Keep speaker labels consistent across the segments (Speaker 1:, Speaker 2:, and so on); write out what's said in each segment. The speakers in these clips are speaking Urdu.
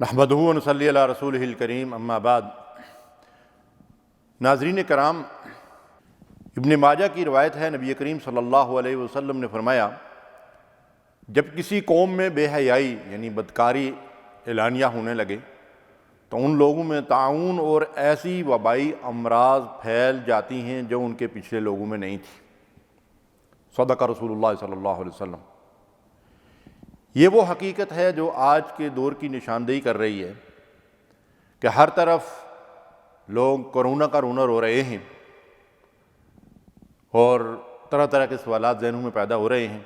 Speaker 1: نحمدہ و نصلی علی رسولہ الکریم، اما بعد۔ ناظرین کرام، ابن ماجہ کی روایت ہے، نبی کریم صلی اللہ علیہ وسلم نے فرمایا، جب کسی قوم میں بے حیائی یعنی بدکاری اعلانیہ ہونے لگے تو ان لوگوں میں طاعون اور ایسی وبائی امراض پھیل جاتی ہیں جو ان کے پچھلے لوگوں میں نہیں تھی۔ صدق رسول اللہ صلی اللہ علیہ وسلم۔ یہ وہ حقیقت ہے جو آج کے دور کی نشاندہی کر رہی ہے کہ ہر طرف لوگ کورونا کا رونا رو رہے ہیں اور طرح طرح کے سوالات ذہنوں میں پیدا ہو رہے ہیں۔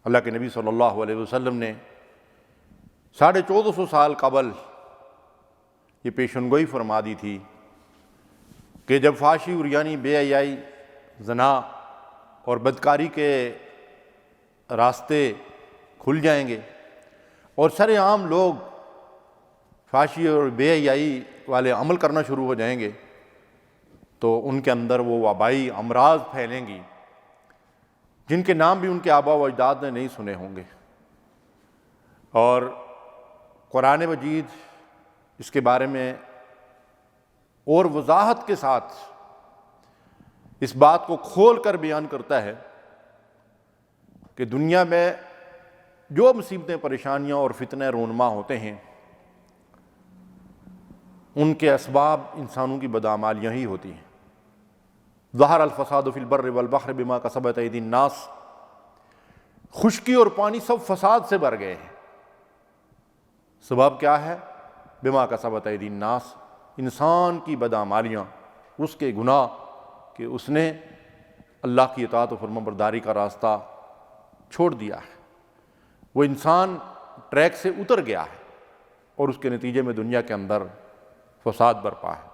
Speaker 1: اللہ کے نبی صلی اللہ علیہ وسلم نے 1450 سال قبل یہ پیشن گوئی فرما دی تھی کہ جب فحشی عریانی، بے حیائی، زنا اور بدکاری کے راستے کھل جائیں گے اور سر عام لوگ فحشی اور بے حیائی والے عمل کرنا شروع ہو جائیں گے تو ان کے اندر وہ وبائی امراض پھیلیں گی جن کے نام بھی ان کے آباء و اجداد نے نہیں سنے ہوں گے۔ اور قرآن مجید اس کے بارے میں اور وضاحت کے ساتھ اس بات کو کھول کر بیان کرتا ہے کہ دنیا میں جو مصیبتیں، پریشانیاں اور فتنے رونما ہوتے ہیں ان کے اسباب انسانوں کی بدعمالیاں ہی ہوتی ہیں۔ ظہر الفساد فی البر والبحر بما کسبت ایدی الناس، خشکی اور پانی سب فساد سے بھر گئے ہیں۔ سبب کیا ہے؟ بما کسبت ایدی الناس، انسان کی بدعمالیاں، اس کے گناہ کہ اس نے اللہ کی اطاعت و فرمانبرداری کا راستہ چھوڑ دیا ہے۔ وہ انسان ٹریک سے اتر گیا ہے اور اس کے نتیجے میں دنیا کے اندر فساد برپا ہے۔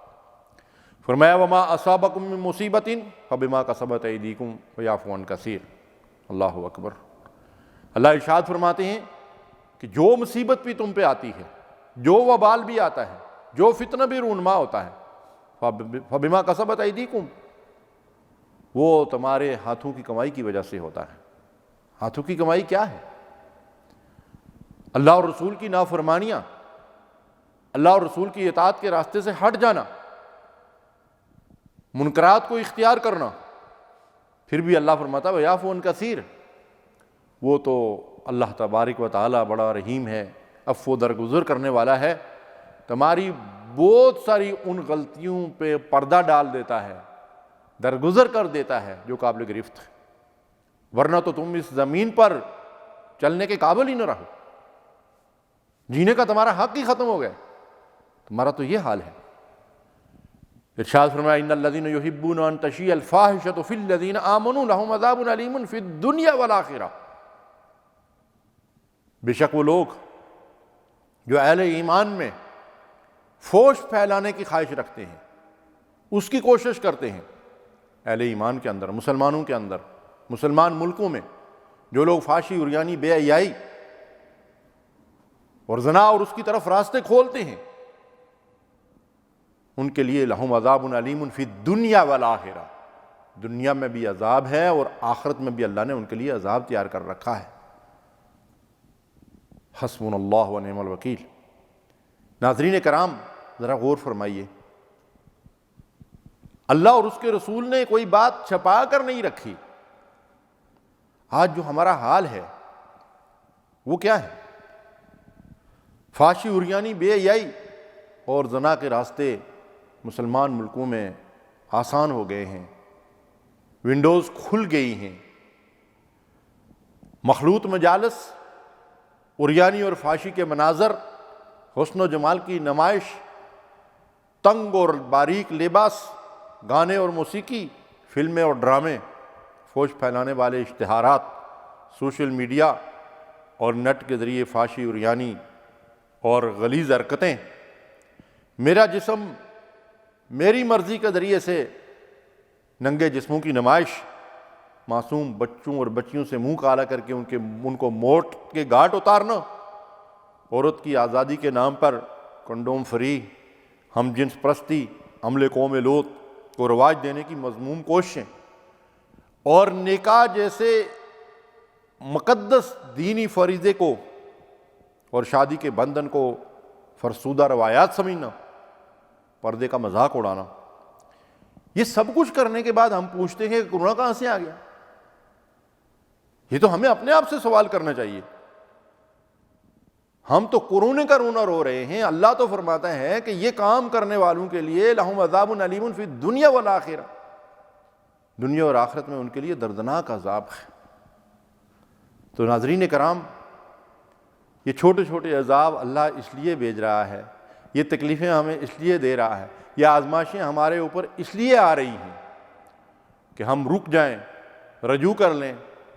Speaker 1: فرمایا وما اصابکم من مصیبت فبما کسبت ایدیکم ویعفو عن کثیر۔ اللہ اکبر۔ اللہ ارشاد فرماتے ہیں کہ جو مصیبت بھی تم پہ آتی ہے، جو وبال بھی آتا ہے، جو فتنہ بھی رونما ہوتا ہے، فبما کسبت ایدیکم، وہ تمہارے ہاتھوں کی کمائی کی وجہ سے ہوتا ہے۔ ہاتھوں کی کمائی کیا ہے؟ اللہ اور رسول کی نافرمانیاں، اللہ اور رسول کی اطاعت کے راستے سے ہٹ جانا، منکرات کو اختیار کرنا۔ پھر بھی اللہ فرماتا ہے وَيَعْفُو عَنْ كَثِيرٍ، وہ تو اللہ تبارک و تعالیٰ بڑا رحیم ہے، عفو درگزر کرنے والا ہے، تمہاری بہت ساری ان غلطیوں پہ پردہ ڈال دیتا ہے، درگزر کر دیتا ہے جو قابل گرفت ہے، ورنہ تو تم اس زمین پر چلنے کے قابل ہی نہ رہو، جینے کا تمہارا حق ہی ختم ہو گیا۔ تمہارا تو یہ حال ہے۔ ارشاد فرمایا ان الذین یحبون ان تشیع الفاحشۃ فی الذین آمنوا لہم عذاب علیم فی الدنیا والآخرہ۔ بے شک وہ لوگ جو اہل ایمان میں فحش پھیلانے کی خواہش رکھتے ہیں، اس کی کوشش کرتے ہیں، اہل ایمان کے اندر، مسلمانوں کے اندر، مسلمان ملکوں میں جو لوگ فحشی عریانی، بے حیائی اور زنا اور اس کی طرف راستے کھولتے ہیں، ان کے لیے لہم عذاب علیم فی الدنیا والآخرہ، دنیا میں بھی عذاب ہے اور آخرت میں بھی اللہ نے ان کے لیے عذاب تیار کر رکھا ہے۔ حسبنا اللہ ونعم الوکیل۔ ناظرین کرام، ذرا غور فرمائیے، اللہ اور اس کے رسول نے کوئی بات چھپا کر نہیں رکھی۔ آج جو ہمارا حال ہے وہ کیا ہے؟ فحشی عریانی، بے حیائی اور زنا کے راستے مسلمان ملکوں میں آسان ہو گئے ہیں، ونڈوز کھل گئی ہیں، مخلوط مجالس، عریانی اور فحشی کے مناظر، حسن و جمال کی نمائش، تنگ اور باریک لباس، گانے اور موسیقی، فلمیں اور ڈرامے، فحش پھیلانے والے اشتہارات، سوشل میڈیا اور نیٹ کے ذریعے فحشی عریانی اور غلیظ حرکتیں، میرا جسم میری مرضی کے ذریعے سے ننگے جسموں کی نمائش، معصوم بچوں اور بچیوں سے منہ کالا کر کے ان کو موت کے گھاٹ اتارنا، عورت کی آزادی کے نام پر کنڈوم فری، ہم جنس پرستی، عمل قوم لوط کو رواج دینے کی مذموم کوششیں، اور نکاح جیسے مقدس دینی فریضے کو اور شادی کے بندھن کو فرسودہ روایات سمجھنا، پردے کا مذاق اڑانا، یہ سب کچھ کرنے کے بعد ہم پوچھتے ہیں کہ کرونا کہاں سے آ گیا؟ یہ تو ہمیں اپنے آپ سے سوال کرنا چاہیے۔ ہم تو کورونے کا رونا رو رہے ہیں، اللہ تو فرماتا ہے کہ یہ کام کرنے والوں کے لیے لہم عذاب علیم فی الدنیا والآخرہ، دنیا اور آخرت میں ان کے لیے دردناک عذاب ہے۔ تو ناظرین کرام، یہ چھوٹے چھوٹے عذاب اللہ اس لیے بھیج رہا ہے، یہ تکلیفیں ہمیں اس لیے دے رہا ہے، یہ آزمائشیں ہمارے اوپر اس لیے آ رہی ہیں کہ ہم رک جائیں، رجوع کر لیں،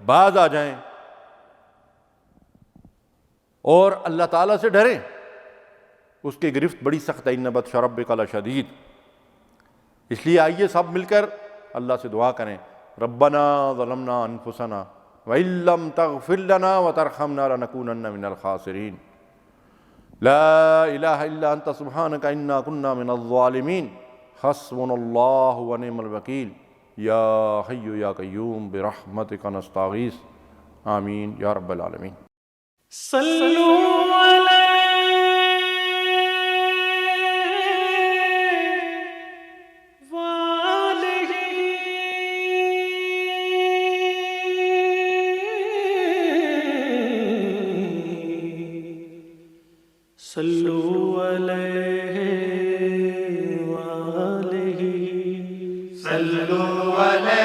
Speaker 1: باز آ جائیں اور اللہ تعالیٰ سے ڈریں۔ اس کی گرفت بڑی سخت ہے، ان بطش ربک لشدید۔ اس لیے آئیے سب مل کر اللہ سے دعا کریں، ربنا ظلمنا انفسنا وَإِن لَّمْ تَغْفِرْ لَنَا وَتَرْحَمْنَا لَنَكُونَنَّ مِنَ الْخَاسِرِينَ لا الہ الا انت سبحانک انا کنا من الظالمین حسبنا اللہ ونعم الوکیل یا حی یا قیوم برحمتک نستغیث آمین یا رب العالمین۔
Speaker 2: صلوا صلوا علیہ وآلہ صلوا علیہ